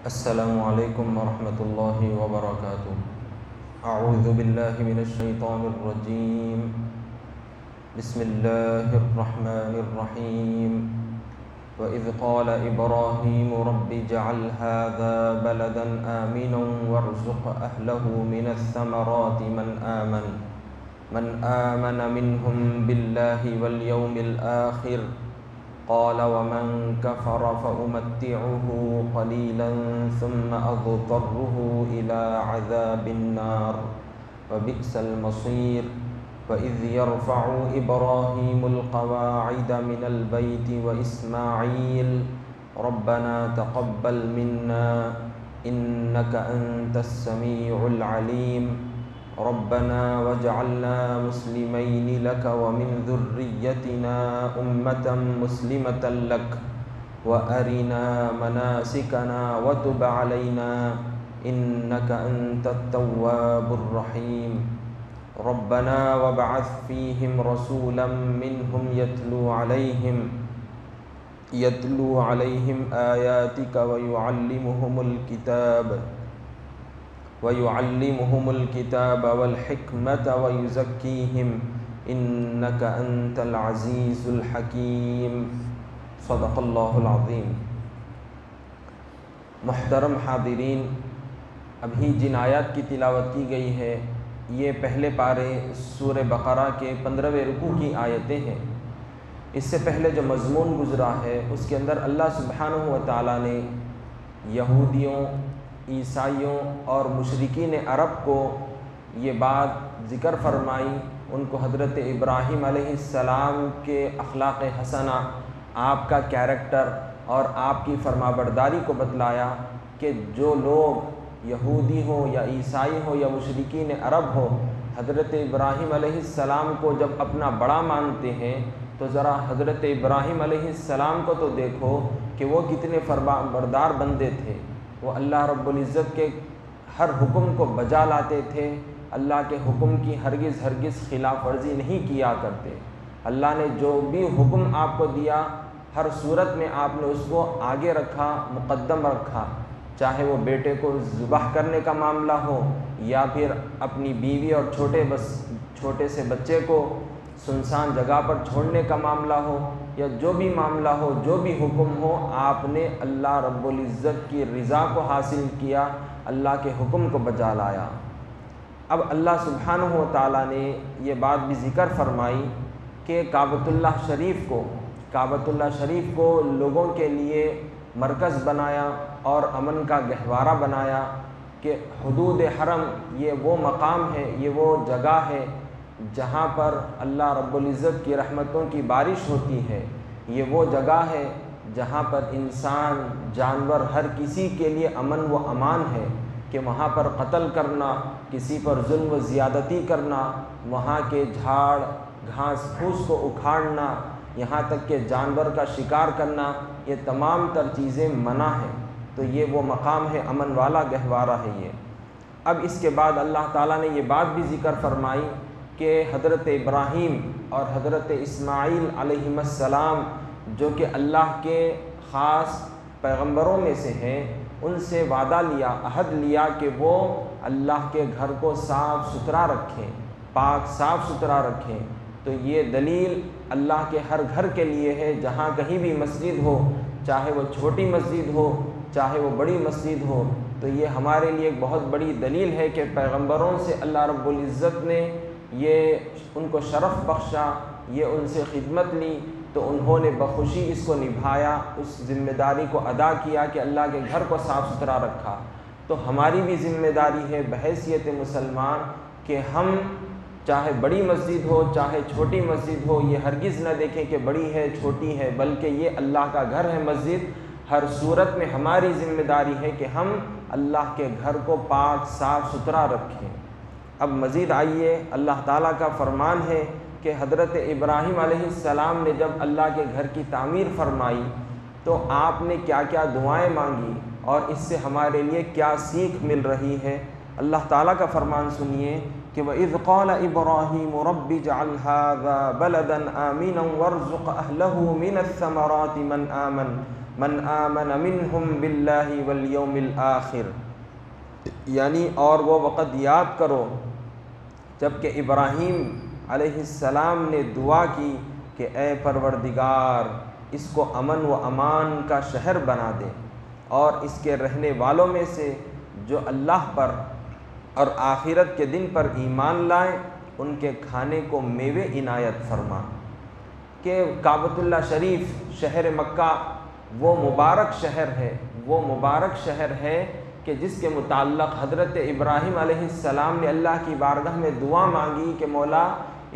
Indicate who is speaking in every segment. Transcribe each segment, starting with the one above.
Speaker 1: السلام علیکم ورحمۃ اللہ وبرکاتہ۔ اعوذ باللہ من الشیطان الرجیم، بسم اللہ الرحمن الرحیم۔ وَإِذْ قَالَ إِبْرَاهِيمُ رَبِّ اجْعَلْ هَذَا بَلَدًا آمِنًا وَارْزُقْ أَهْلَهُ مِنَ الثَّمَرَاتِ مَنْ آمَنَ مِنْهُمْ بِاللَّهِ وَالْيَوْمِ الْآخِرِ قال ومن كفر فأمتعه قليلا ثم أضطره إلى عذاب النار وبئس المصير وإذ يرفع إبراهيم القواعد من البيت وإسماعيل ربنا تقبل منا إنك أنت السميع العليم ربنا واجعلنا مسلمين لك ومن ذريتنا أمة مسلمة لك وأرنا مناسكنا وتب علينا إنك أنت التواب الرحيم ربنا وابعث فيهم رسولا منهم يتلو عليهم آياتك ويعلمهم الكتاب والحكمة ويزكيهم إنك أنت العزيز الحكيم صدق اللہ العظیم۔ محترم حاضرین، ابھی جن آیات کی تلاوت کی گئی ہے یہ پہلے پارے سورہ بقرہ کے 15ویں رکوع کی آیتیں ہیں۔ اس سے پہلے جو مضمون گزرا ہے اس کے اندر اللہ سبحانہ و تعالیٰ نے یہودیوں، عیسائیوں اور مشرکین عرب کو یہ بات ذکر فرمائی، ان کو حضرت ابراہیم علیہ السلام کے اخلاق حسنہ، آپ کا کیریکٹر اور آپ کی فرمانبرداری کو بتلایا کہ جو لوگ یہودی ہوں یا عیسائی ہوں یا مشرکین عرب ہو، حضرت ابراہیم علیہ السلام کو جب اپنا بڑا مانتے ہیں تو ذرا حضرت ابراہیم علیہ السلام کو تو دیکھو کہ وہ کتنے فرمانبردار بندے تھے۔ وہ اللہ رب العزت کے ہر حکم کو بجا لاتے تھے، اللہ کے حکم کی ہرگز خلاف ورزی نہیں کیا کرتے۔ اللہ نے جو بھی حکم آپ کو دیا ہر صورت میں آپ نے اس کو آگے رکھا، مقدم رکھا، چاہے وہ بیٹے کو ذبح کرنے کا معاملہ ہو یا پھر اپنی بیوی اور چھوٹے سے بچے کو سنسان جگہ پر چھوڑنے کا معاملہ ہو یا جو بھی معاملہ ہو، جو بھی حکم ہو، آپ نے اللہ رب العزت کی رضا کو حاصل کیا، اللہ کے حکم کو بجا لایا۔ اب اللہ سبحانہ و تعالیٰ نے یہ بات بھی ذکر فرمائی کہ کعبۃ اللہ شریف کو لوگوں کے لیے مرکز بنایا اور امن کا گہوارہ بنایا کہ حدود حرم یہ وہ مقام ہے، یہ وہ جگہ ہے جہاں پر اللہ رب العزت کی رحمتوں کی بارش ہوتی ہے، یہ وہ جگہ ہے جہاں پر انسان، جانور، ہر کسی کے لیے امن و امان ہے کہ وہاں پر قتل کرنا، کسی پر ظلم و زیادتی کرنا، وہاں کے جھاڑ گھاس پھوس کو اکھاڑنا، یہاں تک کہ جانور کا شکار کرنا، یہ تمام تر چیزیں منع ہیں۔ تو یہ وہ مقام ہے، امن والا گہوارہ ہے یہ۔ اب اس کے بعد اللہ تعالیٰ نے یہ بات بھی ذکر فرمائی کہ حضرت ابراہیم اور حضرت اسماعیل علیہ السلام جو کہ اللہ کے خاص پیغمبروں میں سے ہیں، ان سے وعدہ لیا، عہد لیا کہ وہ اللہ کے گھر کو صاف ستھرا رکھیں، پاک صاف ستھرا رکھیں۔ تو یہ دلیل اللہ کے ہر گھر کے لیے ہے، جہاں کہیں بھی مسجد ہو، چاہے وہ چھوٹی مسجد ہو چاہے وہ بڑی مسجد ہو، تو یہ ہمارے لیے ایک بہت بڑی دلیل ہے کہ پیغمبروں سے اللہ رب العزت نے یہ ان کو شرف بخشا، یہ ان سے خدمت لی تو انہوں نے بخوشی اس کو نبھایا، اس ذمہ داری کو ادا کیا کہ اللہ کے گھر کو صاف ستھرا رکھا۔ تو ہماری بھی ذمہ داری ہے بحیثیت مسلمان کہ ہم چاہے بڑی مسجد ہو چاہے چھوٹی مسجد ہو، یہ ہرگز نہ دیکھیں کہ بڑی ہے چھوٹی ہے، بلکہ یہ اللہ کا گھر ہے مسجد۔ ہر صورت میں ہماری ذمہ داری ہے کہ ہم اللہ کے گھر کو پاک صاف ستھرا رکھیں۔ اب مزید آئیے، اللہ تعالیٰ کا فرمان ہے کہ حضرت ابراہیم علیہ السلام نے جب اللہ کے گھر کی تعمیر فرمائی تو آپ نے کیا کیا دعائیں مانگی اور اس سے ہمارے لیے کیا سیکھ مل رہی ہے۔ اللہ تعالیٰ کا فرمان سنیے کہ وَإِذْ قَالَ إِبْرَاهِيمُ رَبِّ اجْعَلْ هَذَا بَلَدًا آمِنًا وَارْزُقْ أَهْلَهُ مِنَ الثَّمَرَاتِ من آمن منہم باللہ والیوم الآخر، یعنی اور وہ وقت یاد کرو جب کہ ابراہیم علیہ السلام نے دعا کی کہ اے پروردگار اس کو امن و امان کا شہر بنا دے، اور اس کے رہنے والوں میں سے جو اللہ پر اور آخرت کے دن پر ایمان لائیں ان کے کھانے کو میوے عنایت فرما۔ کہ کعبۃ اللہ شریف شہر مکہ وہ مبارک شہر ہے کہ جس کے متعلق حضرت ابراہیم علیہ السلام نے اللہ کی بارگاہ میں دعا مانگی کہ مولا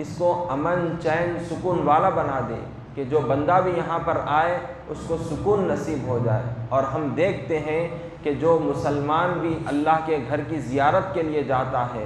Speaker 1: اس کو امن چین سکون والا بنا دے، کہ جو بندہ بھی یہاں پر آئے اس کو سکون نصیب ہو جائے۔ اور ہم دیکھتے ہیں کہ جو مسلمان بھی اللہ کے گھر کی زیارت کے لیے جاتا ہے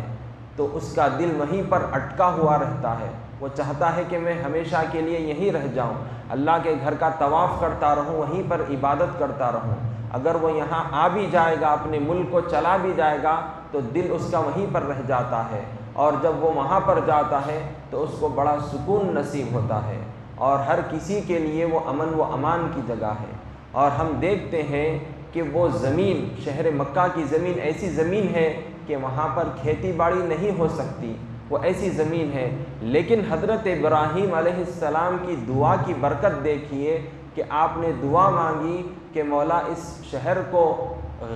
Speaker 1: تو اس کا دل وہیں پر اٹکا ہوا رہتا ہے، وہ چاہتا ہے کہ میں ہمیشہ کے لیے یہیں رہ جاؤں، اللہ کے گھر کا طواف کرتا رہوں، وہیں پر عبادت کرتا رہوں۔ اگر وہ یہاں آ بھی جائے گا، اپنے ملک کو چلا بھی جائے گا تو دل اس کا وہیں پر رہ جاتا ہے، اور جب وہ وہاں پر جاتا ہے تو اس کو بڑا سکون نصیب ہوتا ہے، اور ہر کسی کے لیے وہ امن و امان کی جگہ ہے۔ اور ہم دیکھتے ہیں کہ وہ زمین شہر مکہ کی زمین ایسی زمین ہے کہ وہاں پر کھیتی باڑی نہیں ہو سکتی، وہ ایسی زمین ہے، لیکن حضرت ابراہیم علیہ السلام کی دعا کی برکت دیکھیے کہ آپ نے دعا مانگی کہ مولا اس شہر کو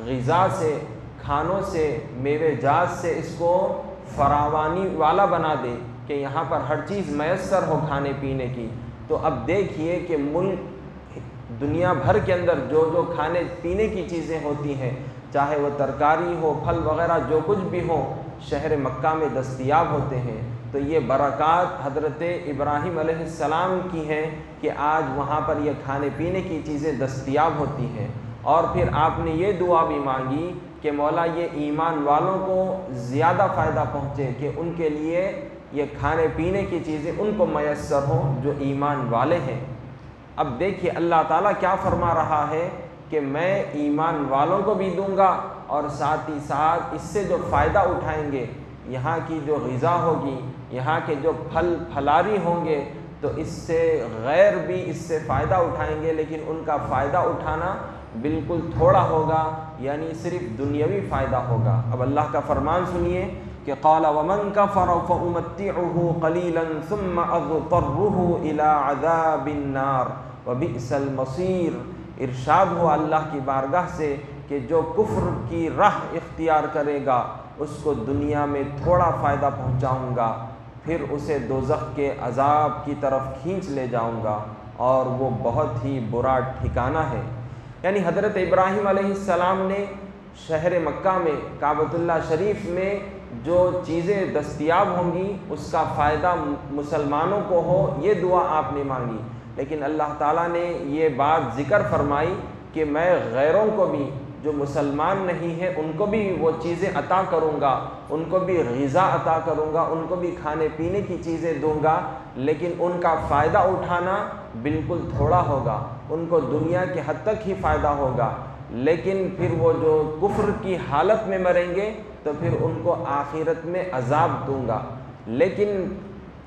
Speaker 1: غذا سے، کھانوں سے، میوے جات سے اس کو فراوانی والا بنا دے، کہ یہاں پر ہر چیز میسر ہو کھانے پینے کی۔ تو اب دیکھیے کہ ملک دنیا بھر کے اندر جو جو کھانے پینے کی چیزیں ہوتی ہیں، چاہے وہ ترکاری ہو، پھل وغیرہ جو کچھ بھی ہو، شہر مکہ میں دستیاب ہوتے ہیں۔ تو یہ برکات حضرت ابراہیم علیہ السلام کی ہیں کہ آج وہاں پر یہ کھانے پینے کی چیزیں دستیاب ہوتی ہیں۔ اور پھر آپ نے یہ دعا بھی مانگی کہ مولا یہ ایمان والوں کو زیادہ فائدہ پہنچے، کہ ان کے لیے یہ کھانے پینے کی چیزیں ان کو میسر ہوں جو ایمان والے ہیں۔ اب دیکھیے اللہ تعالیٰ کیا فرما رہا ہے کہ میں ایمان والوں کو بھی دوں گا، اور ساتھ ہی ساتھ اس سے جو فائدہ اٹھائیں گے، یہاں کی جو غذا ہوگی، یہاں کے جو پھل پھلاری ہوں گے، تو اس سے غیر بھی اس سے فائدہ اٹھائیں گے، لیکن ان کا فائدہ اٹھانا بالکل تھوڑا ہوگا، یعنی صرف دنیاوی فائدہ ہوگا۔ اب اللہ کا فرمان سنیے کہ قال ومن كفر فأمتعه قليلا ثم اضطره الى عذاب النار وبئس المصير۔ ارشاد ہوا اللہ کی بارگاہ سے کہ جو کفر کی راہ اختیار کرے گا اس کو دنیا میں تھوڑا فائدہ پہنچاؤں گا، پھر اسے دوزخ کے عذاب کی طرف کھینچ لے جاؤں گا، اور وہ بہت ہی برا ٹھکانہ ہے۔ یعنی حضرت ابراہیم علیہ السلام نے شہر مکہ میں کعبۃ اللہ شریف میں جو چیزیں دستیاب ہوں گی اس کا فائدہ مسلمانوں کو ہو، یہ دعا آپ نے مانگی، لیکن اللہ تعالیٰ نے یہ بات ذکر فرمائی کہ میں غیروں کو بھی جو مسلمان نہیں ہیں ان کو بھی وہ چیزیں عطا کروں گا، ان کو بھی غذا عطا کروں گا، ان کو بھی کھانے پینے کی چیزیں دوں گا، لیکن ان کا فائدہ اٹھانا بالکل تھوڑا ہوگا، ان کو دنیا کے حد تک ہی فائدہ ہوگا، لیکن پھر وہ جو کفر کی حالت میں مریں گے تو پھر ان کو آخرت میں عذاب دوں گا۔ لیکن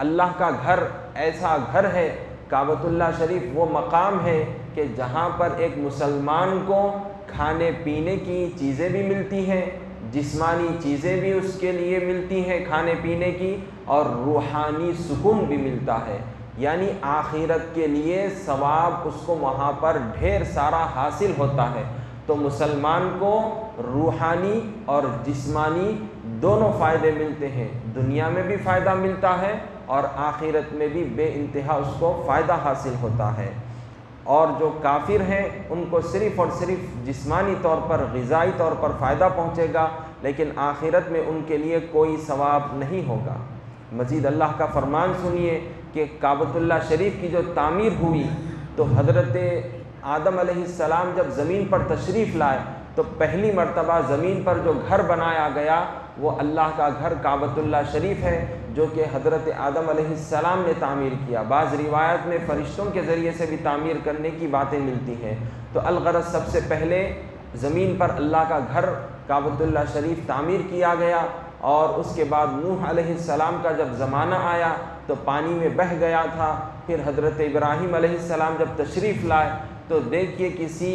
Speaker 1: اللہ کا گھر ایسا گھر ہے، کعبۃ اللہ شریف وہ مقام ہے کہ جہاں پر ایک مسلمان کو کھانے پینے کی چیزیں بھی ملتی ہیں، جسمانی چیزیں بھی اس کے لیے ملتی ہیں کھانے پینے کی، اور روحانی سکون بھی ملتا ہے، یعنی آخرت کے لیے ثواب اس کو وہاں پر ڈھیر سارا حاصل ہوتا ہے۔ تو مسلمان کو روحانی اور جسمانی دونوں فائدے ملتے ہیں، دنیا میں بھی فائدہ ملتا ہے اور آخرت میں بھی بے انتہا اس کو فائدہ حاصل ہوتا ہے۔ اور جو کافر ہیں ان کو صرف اور صرف جسمانی طور پر، غذائی طور پر فائدہ پہنچے گا، لیکن آخرت میں ان کے لیے کوئی ثواب نہیں ہوگا۔ مزید اللہ کا فرمان سنیے کہ کعبۃ اللہ شریف کی جو تعمیر ہوئی تو حضرت آدم علیہ السلام جب زمین پر تشریف لائے تو پہلی مرتبہ زمین پر جو گھر بنایا گیا وہ اللہ کا گھر کعبۃ اللہ شریف ہے، جو کہ حضرت آدم علیہ السلام نے تعمیر کیا۔ بعض روایت میں فرشتوں کے ذریعے سے بھی تعمیر کرنے کی باتیں ملتی ہیں۔ تو الغرض سب سے پہلے زمین پر اللہ کا گھر کعبۃ اللہ شریف تعمیر کیا گیا، اور اس کے بعد نوح علیہ السلام کا جب زمانہ آیا تو پانی میں بہہ گیا تھا، پھر حضرت ابراہیم علیہ السلام جب تشریف لائے تو دیکھیے کسی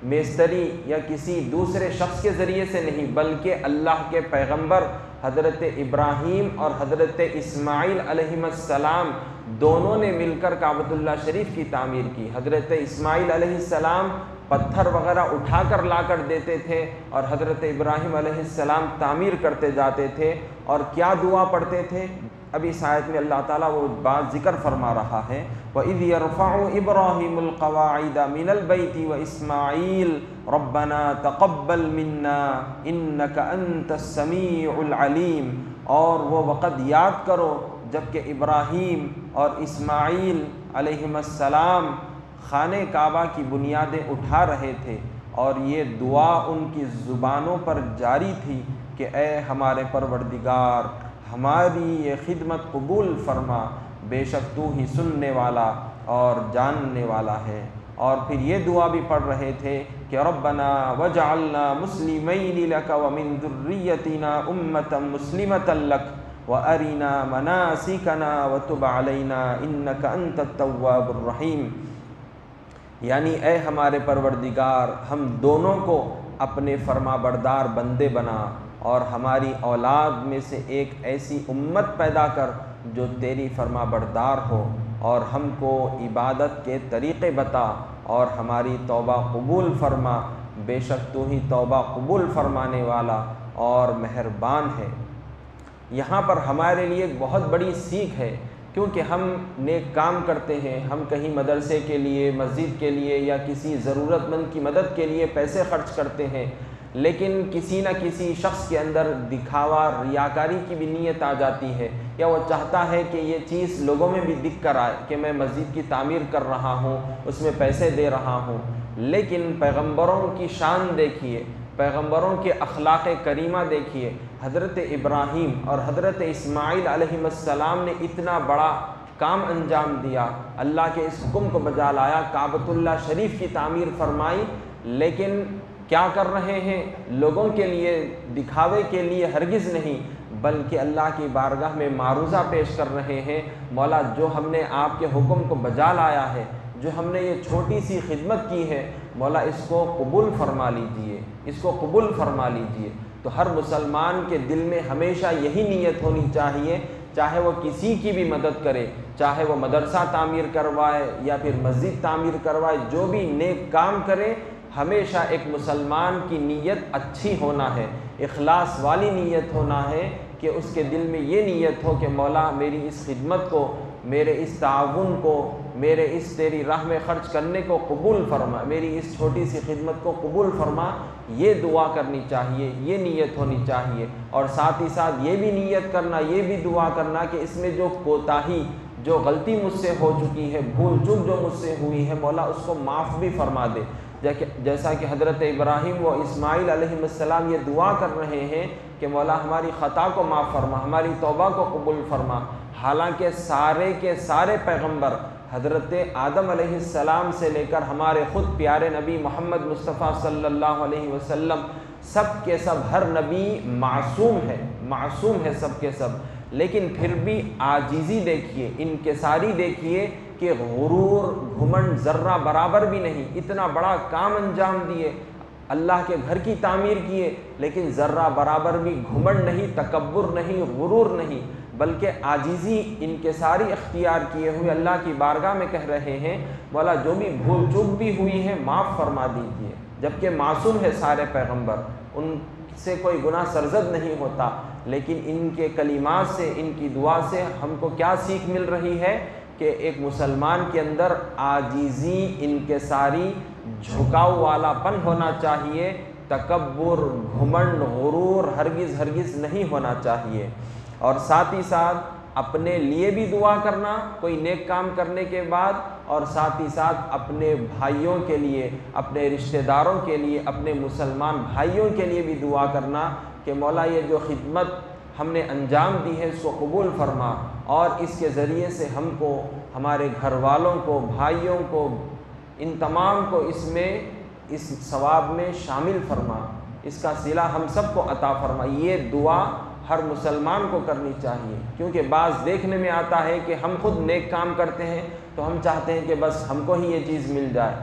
Speaker 1: میستری یا کسی دوسرے شخص کے ذریعے سے نہیں، بلکہ اللہ کے پیغمبر حضرت ابراہیم اور حضرت اسماعیل علیہ السلام دونوں نے مل کر کعبۃ اللہ شریف کی تعمیر کی۔ حضرت اسماعیل علیہ السلام پتھر وغیرہ اٹھا کر لا کر دیتے تھے اور حضرت ابراہیم علیہ السلام تعمیر کرتے جاتے تھے، اور کیا دعا پڑھتے تھے؟ ابھی اس آیت میں اللہ تعالیٰ وہ بات ذکر فرما رہا ہے، وَإِذْ يَرْفَعُ إِبْرَاهِيمُ الْقَوَاعِدَ مِنَ الْبَيْتِ وَإِسْمَاعِيلُ رَبَّنَا تَقَبَّلْ مِنَّا إِنَّكَ أَنْتَ السَّمِيعُ الْعَلِيمُ۔ اور وہ وقت یاد کرو جب کہ ابراہیم اور اسماعیل علیہ السلام خانہ کعبہ کی بنیادیں اٹھا رہے تھے، اور یہ دعا ان کی زبانوں پر جاری تھی کہ اے ہمارے پروردگار، ہماری یہ خدمت قبول فرما، بے شک تو ہی سننے والا اور جاننے والا ہے۔ اور پھر یہ دعا بھی پڑھ رہے تھے کہ ربنا وجعلنا مسلمین لک ومن ذریتنا امة مسلمة لک وارنا مناسکنا وتب علینا انک انت التواب الرحیم۔ یعنی اے ہمارے پروردگار، ہم دونوں کو اپنے فرما بردار بندے بنا، اور ہماری اولاد میں سے ایک ایسی امت پیدا کر جو تیری فرما بردار ہو، اور ہم کو عبادت کے طریقے بتا، اور ہماری توبہ قبول فرما، بے شک تو ہی توبہ قبول فرمانے والا اور مہربان ہے۔ یہاں پر ہمارے لیے ایک بہت بڑی سیکھ ہے، کیونکہ ہم نیک کام کرتے ہیں، ہم کہیں مدرسے کے لیے، مسجد کے لیے یا کسی ضرورت مند کی مدد کے لیے پیسے خرچ کرتے ہیں، لیکن کسی نہ کسی شخص کے اندر دکھاوا، ریاکاری کی بھی نیت آ جاتی ہے، یا وہ چاہتا ہے کہ یہ چیز لوگوں میں بھی دکھ کر آئے کہ میں مسجد کی تعمیر کر رہا ہوں، اس میں پیسے دے رہا ہوں۔ لیکن پیغمبروں کی شان دیکھیے، پیغمبروں کے اخلاق کریمہ دیکھیے۔ حضرت ابراہیم اور حضرت اسماعیل علیہ السلام نے اتنا بڑا کام انجام دیا، اللہ کے اس حکم کو بجا لایا، کعبۃ اللہ شریف کی تعمیر فرمائی، لیکن کیا کر رہے ہیں؟ لوگوں کے لیے، دکھاوے کے لیے ہرگز نہیں، بلکہ اللہ کی بارگاہ میں معروضہ پیش کر رہے ہیں، مولا جو ہم نے آپ کے حکم کو بجا لایا ہے، جو ہم نے یہ چھوٹی سی خدمت کی ہے، مولا اس کو قبول فرما لیجئے، اس کو قبول فرما لیجئے۔ تو ہر مسلمان کے دل میں ہمیشہ یہی نیت ہونی چاہیے، چاہے وہ کسی کی بھی مدد کرے، چاہے وہ مدرسہ تعمیر کروائے یا پھر مسجد تعمیر کروائے، جو بھی نیک کام کرے، ہمیشہ ایک مسلمان کی نیت اچھی ہونا ہے، اخلاص والی نیت ہونا ہے، کہ اس کے دل میں یہ نیت ہو کہ مولا میری اس خدمت کو، میرے اس تعاون کو، میرے اس تیری راہ میں خرچ کرنے کو قبول فرما، میری اس چھوٹی سی خدمت کو قبول فرما۔ یہ دعا کرنی چاہیے، یہ نیت ہونی چاہیے، اور ساتھ ہی ساتھ یہ بھی نیت کرنا، یہ بھی دعا کرنا کہ اس میں جو کوتاہی، جو غلطی مجھ سے ہو چکی ہے، بھول چوک جو مجھ سے ہوئی ہے، مولا اس کو معاف بھی فرما دے۔ جیسا کہ حضرت ابراہیم و اسماعیل علیہ السلام یہ دعا کر رہے ہیں کہ مولا ہماری خطا کو معاف فرما، ہماری توبہ کو قبول فرما۔ حالانکہ سارے کے سارے پیغمبر، حضرت آدم علیہ السلام سے لے کر ہمارے خود پیارے نبی محمد مصطفیٰ صلی اللہ علیہ وسلم، سب کے سب، ہر نبی معصوم ہے سب کے سب، لیکن پھر بھی عاجزی دیکھیے، انکساری دیکھیے کہ غرور، گھمنڈ ذرہ برابر بھی نہیں۔ اتنا بڑا کام انجام دیے، اللہ کے گھر کی تعمیر کیے، لیکن ذرہ برابر بھی گھمنڈ نہیں، تکبر نہیں، غرور نہیں، بلکہ عاجزی، انکساری اختیار کیے ہوئے اللہ کی بارگاہ میں کہہ رہے ہیں مولا جو بھی بھول چوک بھی ہوئی ہے معاف فرما دیجیے۔ جبکہ معصوم ہے سارے پیغمبر، ان سے کوئی گناہ سرزد نہیں ہوتا، لیکن ان کے کلمات سے، ان کی دعا سے ہم کو کیا سیکھ مل رہی ہے کہ ایک مسلمان کے اندر عاجزی، انکساری، جھکاؤ والا پن ہونا چاہیے، تکبر، گھمنڈ، غرور ہرگز نہیں ہونا چاہیے۔ اور ساتھ ہی ساتھ اپنے لیے بھی دعا کرنا کوئی نیک کام کرنے کے بعد، اور ساتھ ہی ساتھ اپنے بھائیوں کے لیے، اپنے رشتہ داروں کے لیے، اپنے مسلمان بھائیوں کے لیے بھی دعا کرنا کہ مولا یہ جو خدمت ہم نے انجام دی ہے اس کو قبول فرما، اور اس کے ذریعے سے ہم کو، ہمارے گھر والوں کو، بھائیوں کو، ان تمام کو اس ثواب میں شامل فرما، اس کا صلہ ہم سب کو عطا فرما۔ یہ دعا ہر مسلمان کو کرنی چاہیے، کیونکہ بعض دیکھنے میں آتا ہے کہ ہم خود نیک کام کرتے ہیں تو ہم چاہتے ہیں کہ بس ہم کو ہی یہ چیز مل جائے،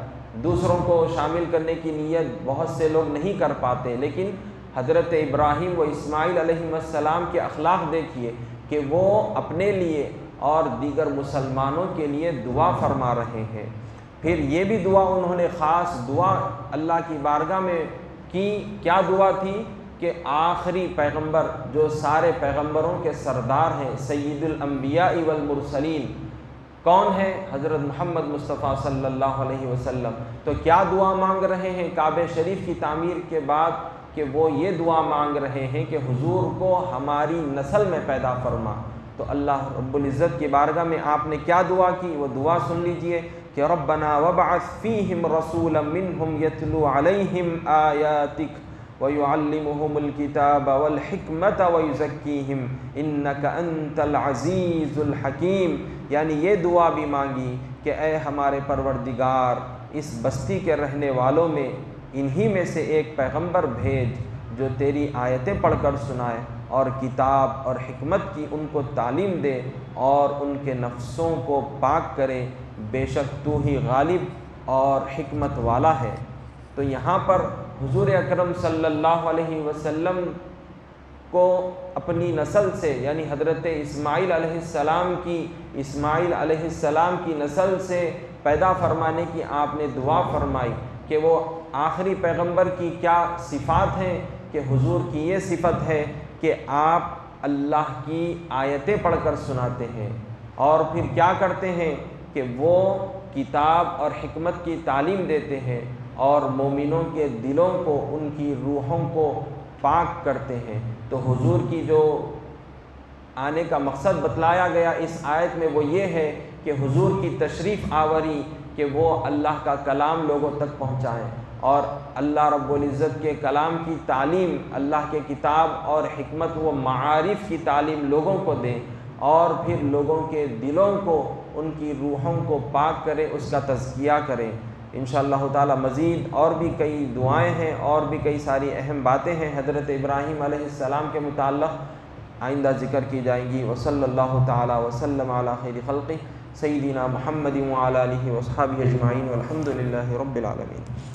Speaker 1: دوسروں کو شامل کرنے کی نیت بہت سے لوگ نہیں کر پاتے، لیکن حضرت ابراہیم و اسماعیل علیہ السلام کے اخلاق دیکھیے کہ وہ اپنے لیے اور دیگر مسلمانوں کے لیے دعا فرما رہے ہیں۔ پھر یہ بھی دعا انہوں نے خاص دعا اللہ کی بارگاہ میں کی، کیا دعا تھی کہ آخری پیغمبر جو سارے پیغمبروں کے سردار ہیں، سید الانبیاء والمرسلین، کون ہے؟ حضرت محمد مصطفیٰ صلی اللہ علیہ وسلم۔ تو کیا دعا مانگ رہے ہیں کعبہ شریف کی تعمیر کے بعد؟ کہ وہ یہ دعا مانگ رہے ہیں کہ حضور کو ہماری نسل میں پیدا فرما۔ تو اللہ رب العزت کی بارگاہ میں آپ نے کیا دعا کی، وہ دعا سن لیجئے کہ ربنا وابعث فیہم رسولا منہم یتلو علیہم آیاتک وَيُعَلِّمُهُمُ الْكِتَابَ وَالْحِكْمَةَ وَيُزَكِّيهِمْ إِنَّكَ أَنْتَ الْعَزِيزُ الْحَكِيمُ، یعنی یہ دعا بھی مانگی کہ اے ہمارے پروردگار، اس بستی کے رہنے والوں میں انہی میں سے ایک پیغمبر بھیج جو تیری آیتیں پڑھ کر سنائے اور کتاب اور حکمت کی ان کو تعلیم دے اور ان کے نفسوں کو پاک کرے، بے شک تو ہی غالب اور حکمت والا ہے۔ تو یہاں پر حضور اکرم صلی اللہ علیہ وسلم کو اپنی نسل سے، یعنی حضرت اسماعیل علیہ السلام کی نسل سے پیدا فرمانے کی آپ نے دعا فرمائی کہ وہ آخری پیغمبر کی کیا صفات ہیں، کہ حضور کی یہ صفت ہے کہ آپ اللہ کی آیتیں پڑھ کر سناتے ہیں، اور پھر کیا کرتے ہیں کہ وہ کتاب اور حکمت کی تعلیم دیتے ہیں اور مومنوں کے دلوں کو، ان کی روحوں کو پاک کرتے ہیں۔ تو حضور کی جو آنے کا مقصد بتلایا گیا اس آیت میں وہ یہ ہے کہ حضور کی تشریف آوری کہ وہ اللہ کا کلام لوگوں تک پہنچائیں اور اللہ رب العزت کے کلام کی تعلیم، اللہ کے کتاب اور حکمت و معارف کی تعلیم لوگوں کو دیں، اور پھر لوگوں کے دلوں کو، ان کی روحوں کو پاک کرے، اس کا تزکیہ کریں۔ انشاءاللہ تعالی مزید اور بھی کئی دعائیں ہیں اور بھی کئی ساری اہم باتیں ہیں حضرت ابراہیم علیہ السلام کے متعلق آئندہ ذکر کی جائیں گی۔ وصلی اللہ تعالی وسلم علی خیر خلقہ سیدنا محمد وعلی آلہ وصحبہ اجمعین والحمد للہ رب العالمین۔